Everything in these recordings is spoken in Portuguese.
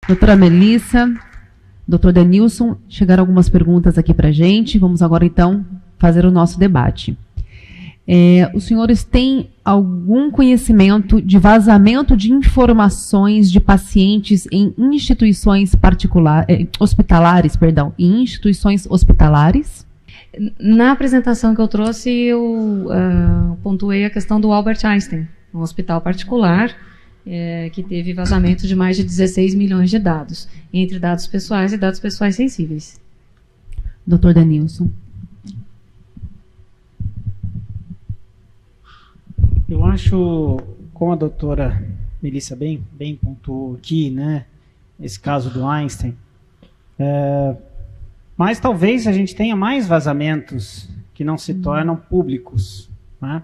Doutora Melissa, doutor Denilson, chegaram algumas perguntas aqui para a gente. Vamos agora, então, fazer o nosso debate. Os senhores têm algum conhecimento de vazamento de informações de pacientes em instituições hospitalares, em instituições hospitalares? Na apresentação que eu trouxe, eu pontuei a questão do Albert Einstein, um hospital particular que teve vazamento de mais de 16 milhões de dados, entre dados pessoais e dados pessoais sensíveis. Doutor Denilson. Eu acho, como a doutora Melissa bem pontuou aqui, né, esse caso do Einstein, mas talvez a gente tenha mais vazamentos que não se tornam públicos, né?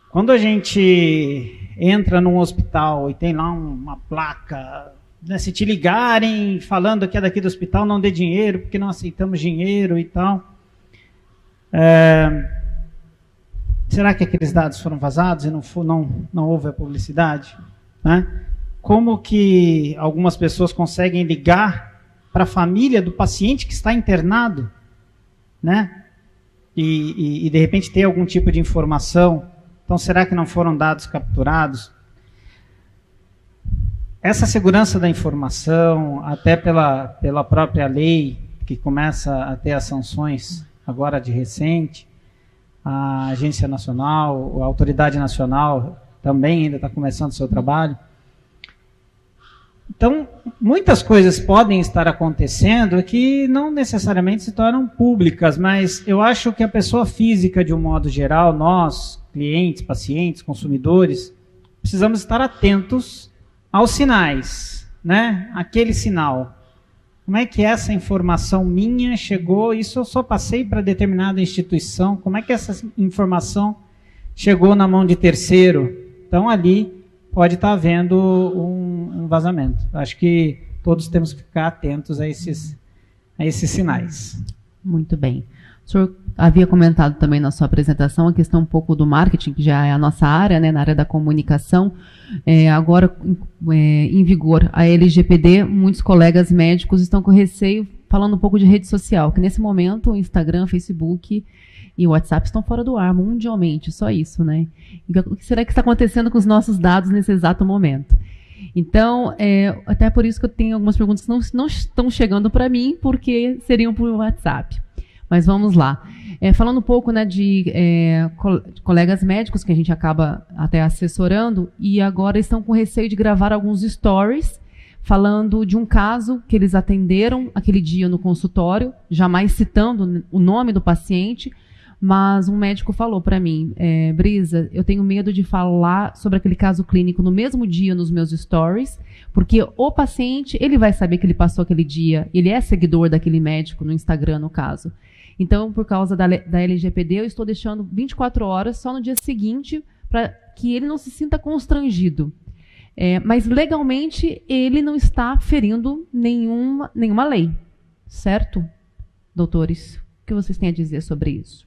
Quando a gente entra num hospital e tem lá uma placa, né, se te ligarem falando que é daqui do hospital, não dê dinheiro, porque não aceitamos dinheiro e tal. Será que aqueles dados foram vazados e não houve a publicidade? Né? Como que algumas pessoas conseguem ligar para a família do paciente que está internado, né? E de repente ter algum tipo de informação? Então, será que não foram dados capturados? Essa segurança da informação, até pela própria lei, que começa a ter as sanções agora de recente, a Agência Nacional, a Autoridade Nacional também ainda está começando o seu trabalho. Então, muitas coisas podem estar acontecendo que não necessariamente se tornam públicas, mas eu acho que a pessoa física, de um modo geral, nós, clientes, pacientes, consumidores, precisamos estar atentos aos sinais, né? Aquele sinal. Como é que essa informação minha chegou? Isso eu só passei para determinada instituição. Como é que essa informação chegou na mão de terceiro? Então, ali pode estar havendo um vazamento. Acho que todos temos que ficar atentos a esses sinais. Muito bem. O senhor havia comentado também na sua apresentação a questão um pouco do marketing, que já é a nossa área, né, na área da comunicação. Agora, em vigor a LGPD, muitos colegas médicos estão com receio, falando um pouco de rede social, que nesse momento o Instagram, Facebook e o WhatsApp estão fora do ar mundialmente, só isso, né? O que será que está acontecendo com os nossos dados nesse exato momento? Então, até por isso que eu tenho algumas perguntas que não estão chegando para mim, porque seriam por WhatsApp. Mas vamos lá. Falando um pouco, né, de colegas médicos que a gente acaba até assessorando e agora estão com receio de gravar alguns stories falando de um caso que eles atenderam aquele dia no consultório, jamais citando o nome do paciente, mas um médico falou para mim, Brisa, eu tenho medo de falar sobre aquele caso clínico no mesmo dia nos meus stories, porque o paciente, ele vai saber que ele passou aquele dia, ele é seguidor daquele médico no Instagram, no caso. Então, por causa da LGPD, eu estou deixando 24 horas só no dia seguinte para que ele não se sinta constrangido. Mas, legalmente, ele não está ferindo nenhuma lei. Certo, doutores? O que vocês têm a dizer sobre isso?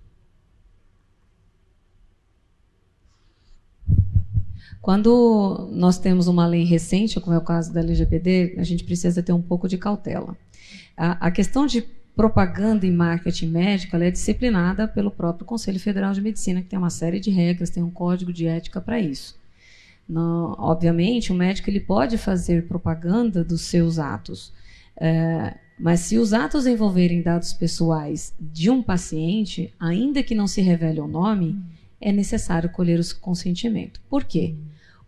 Quando nós temos uma lei recente, como é o caso da LGPD, a gente precisa ter um pouco de cautela. A questão de propaganda e marketing médico, ela é disciplinada pelo próprio Conselho Federal de Medicina, que tem uma série de regras, tem um código de ética para isso. Obviamente, o médico ele pode fazer propaganda dos seus atos, mas se os atos envolverem dados pessoais de um paciente, ainda que não se revele o nome, é necessário colher o consentimento. Por quê?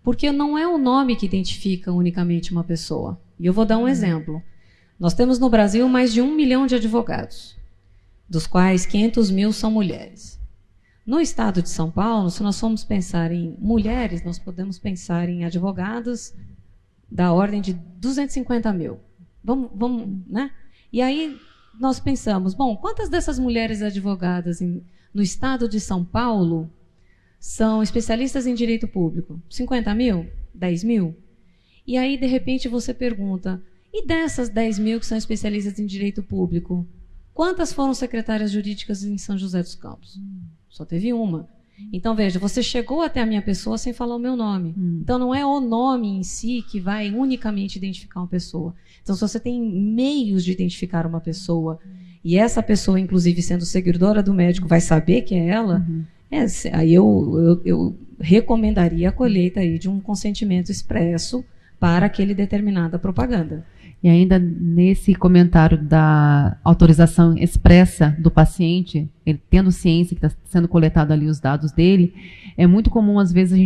Porque não é o nome que identifica unicamente uma pessoa. E eu vou dar um exemplo. Nós temos no Brasil mais de 1 milhão de advogados, dos quais 500 mil são mulheres. No estado de São Paulo, se nós formos pensar em mulheres, nós podemos pensar em advogados da ordem de 250 mil. Vamos, né? E aí nós pensamos, bom, quantas dessas mulheres advogadas no estado de São Paulo são especialistas em direito público? 50 mil? 10 mil? E aí, de repente, você pergunta, e dessas 10 mil que são especialistas em direito público, quantas foram secretárias jurídicas em São José dos Campos? Só teve uma. Então, veja, você chegou até a minha pessoa sem falar o meu nome. Então, não é o nome em si que vai unicamente identificar uma pessoa. Então, se você tem meios de identificar uma pessoa, e essa pessoa, inclusive, sendo seguidora do médico, vai saber que é ela, aí eu recomendaria a colheita aí de um consentimento expresso para aquele determinada propaganda. E ainda nesse comentário da autorização expressa do paciente, ele tendo ciência que está sendo coletado ali os dados dele, é muito comum, às vezes,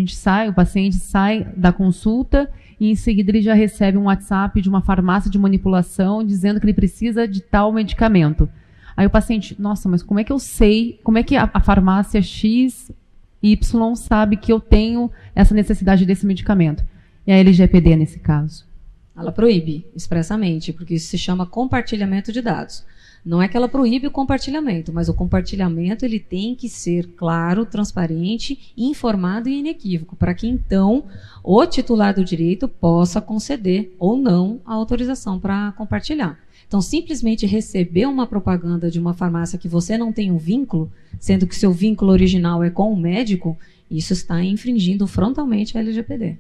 o paciente sai da consulta e em seguida ele já recebe um WhatsApp de uma farmácia de manipulação dizendo que ele precisa de tal medicamento. Aí o paciente, nossa, mas como é que eu sei, como é que a farmácia XY sabe que eu tenho essa necessidade desse medicamento? E a LGPD nesse caso? Ela proíbe expressamente, porque isso se chama compartilhamento de dados. Não é que ela proíbe o compartilhamento, mas o compartilhamento ele tem que ser claro, transparente, informado e inequívoco, para que então o titular do direito possa conceder ou não a autorização para compartilhar. Então, simplesmente receber uma propaganda de uma farmácia que você não tem um vínculo, sendo que seu vínculo original é com o médico, isso está infringindo frontalmente a LGPD.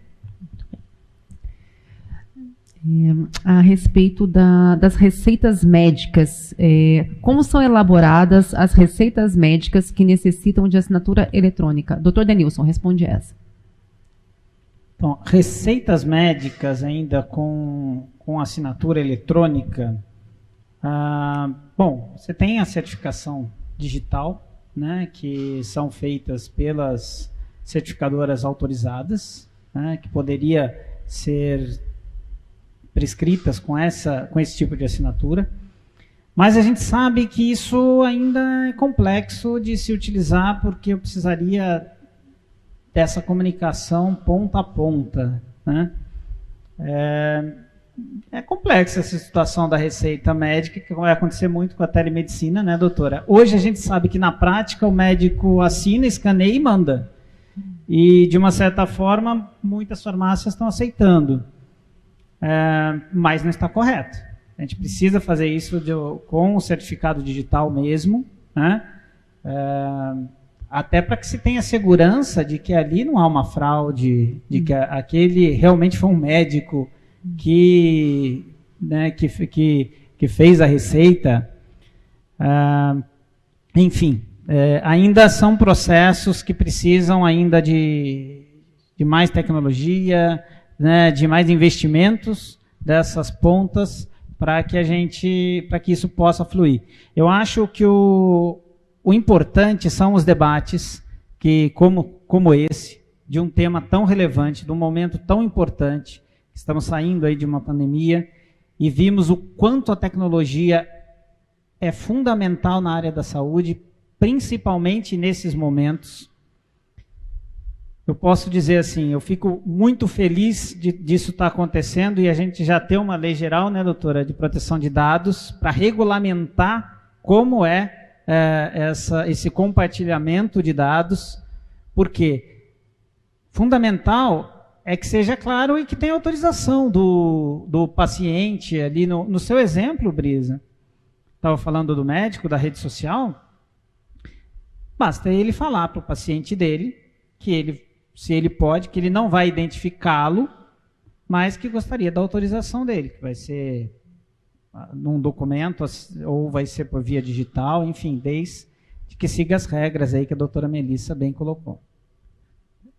A respeito das receitas médicas, como são elaboradas as receitas médicas que necessitam de assinatura eletrônica? Dr. Denilson, responde essa. Bom, receitas médicas ainda com assinatura eletrônica, bom, você tem a certificação digital, né, que são feitas pelas certificadoras autorizadas, né, que poderia ser prescritas com esse tipo de assinatura, mas a gente sabe que isso ainda é complexo de se utilizar, porque eu precisaria dessa comunicação ponta a ponta, né? É complexa essa situação da receita médica, que vai acontecer muito com a telemedicina, né, doutora? Hoje a gente sabe que na prática o médico assina, escaneia e manda, e de uma certa forma muitas farmácias estão aceitando. Mas não está correto. A gente precisa fazer isso com o certificado digital mesmo, né? Até para que se tenha segurança de que ali não há uma fraude, de que aquele realmente foi um médico que fez a receita. Enfim, ainda são processos que precisam ainda de mais tecnologia, né, de mais investimentos dessas pontas para que isso possa fluir. Eu acho que o importante são os debates que, como esse, de um tema tão relevante, de um momento tão importante, estamos saindo aí de uma pandemia e vimos o quanto a tecnologia é fundamental na área da saúde, principalmente nesses momentos. Eu posso dizer assim, eu fico muito feliz disso estar acontecendo e a gente já tem uma lei geral, né, doutora, de proteção de dados para regulamentar como esse compartilhamento de dados, porque fundamental é que seja claro e que tenha autorização do paciente ali. No seu exemplo, Brisa, estava falando do médico, da rede social, basta ele falar para o paciente dele que se ele pode, que ele não vai identificá-lo, mas que gostaria da autorização dele, que vai ser num documento ou vai ser por via digital, enfim, desde que siga as regras aí que a doutora Melissa bem colocou.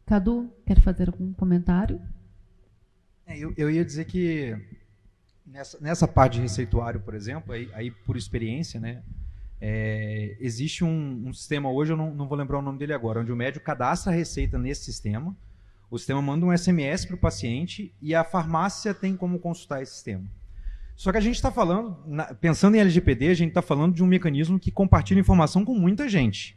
Cadu, quer fazer algum comentário? Eu ia dizer que nessa parte de receituário, por exemplo, aí por experiência, né, existe um sistema hoje, eu não vou lembrar o nome dele agora, onde o médico cadastra a receita nesse sistema, o sistema manda um SMS para o paciente e a farmácia tem como consultar esse sistema. Só que a gente está falando, pensando em LGPD, a gente está falando de um mecanismo que compartilha informação com muita gente.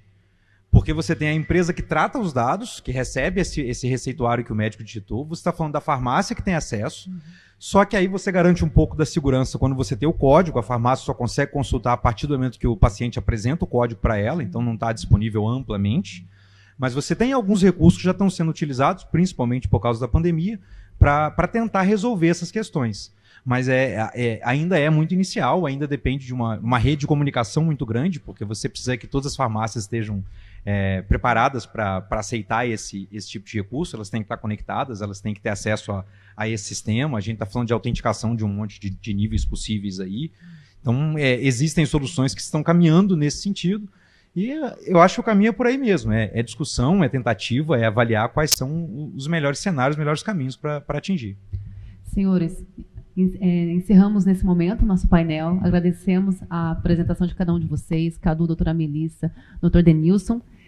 Porque você tem a empresa que trata os dados, que recebe esse receituário que o médico digitou, você está falando da farmácia que tem acesso, só que aí você garante um pouco da segurança quando você tem o código, a farmácia só consegue consultar a partir do momento que o paciente apresenta o código para ela, então não está disponível amplamente. Mas você tem alguns recursos que já estão sendo utilizados, principalmente por causa da pandemia, para tentar resolver essas questões. Mas ainda é muito inicial, ainda depende de uma rede de comunicação muito grande, porque você precisa que todas as farmácias estejam preparadas para aceitar esse tipo de recurso, elas têm que estar conectadas, elas têm que ter acesso a esse sistema. A gente está falando de autenticação de um monte de níveis possíveis aí. Então, existem soluções que estão caminhando nesse sentido, e eu acho que o caminho é por aí mesmo. É discussão, é tentativa, é avaliar quais são os melhores cenários, os melhores caminhos para atingir. Senhores, encerramos nesse momento o nosso painel. Agradecemos a apresentação de cada um de vocês, Cadu, doutora Melissa, doutor Denilson.